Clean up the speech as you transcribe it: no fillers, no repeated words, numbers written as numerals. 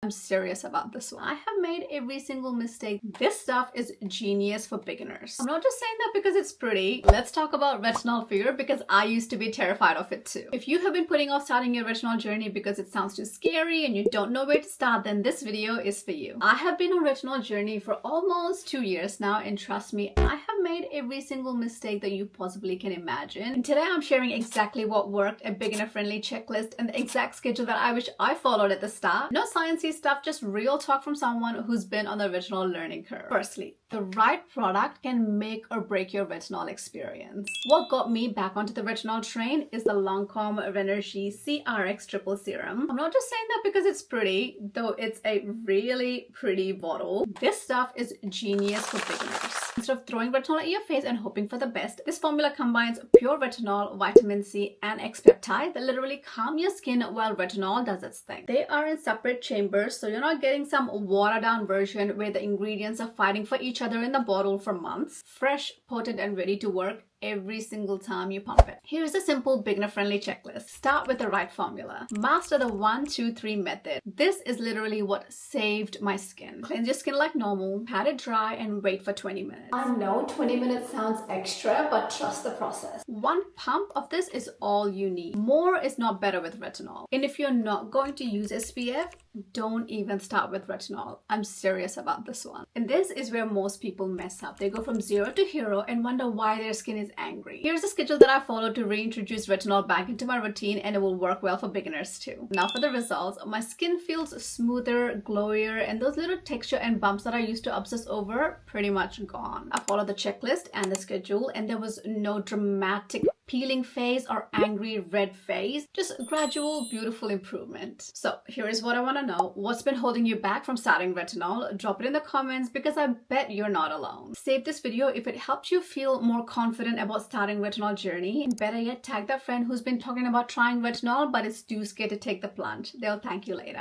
I'm serious about this one. I have made every single mistake. This stuff is genius for beginners. I'm not just saying that because it's pretty. Let's talk about retinol fear because I used to be terrified of it too. If you have been putting off starting your retinol journey because it sounds too scary and you don't know where to start, then this video is for you. I have been on a retinol journey for almost 2 years now, and trust me, I have made every single mistake that you possibly can imagine. And today I'm sharing exactly what worked, a beginner-friendly checklist, and the exact schedule that I wish I followed at the start. No sciencey stuff, just real talk from someone who's been on the retinol learning curve. Firstly, the right product can make or break your retinol experience. What got me back onto the retinol train is the Lancôme RÉNERGIE CRX Triple Serum. I'm not just saying that because it's pretty, though it's a really pretty bottle. This stuff is genius for beginners. Instead of throwing retinol at your face and hoping for the best, this formula combines pure retinol, vitamin C, and X-peptide that literally calm your skin while retinol does its thing. They are in separate chambers, so you're not getting some watered-down version where the ingredients are fighting for each other in the bottle for months. Fresh, potent, and ready to work every single time you pump it. Here's a simple beginner-friendly checklist. Start with the right formula. Master the 1, 2, 3 method. This is literally what saved my skin. Cleanse your skin like normal, pat it dry, and wait for 20 minutes. I know 20 minutes sounds extra, but trust the process. One pump of this is all you need. More is not better with retinol. And if you're not going to use SPF, don't even start with retinol. I'm serious about this one. And this is where most people mess up. They go from 0 to hero and wonder why their skin is angry. Here's the schedule that I follow to reintroduce retinol back into my routine, and it will work well for beginners too. Now for the results. My skin feels smoother, glowier, and those little texture and bumps that I used to obsess over, pretty much gone. I followed the checklist and the schedule, and there was no dramatic peeling phase or angry red phase, just gradual, beautiful improvement. So here is what I want to know. What's been holding you back from starting retinol? Drop it in the comments because I bet you're not alone. Save this video if it helps you feel more confident about starting retinol journey. And better yet, tag that friend who's been talking about trying retinol but is too scared to take the plunge. They'll thank you later.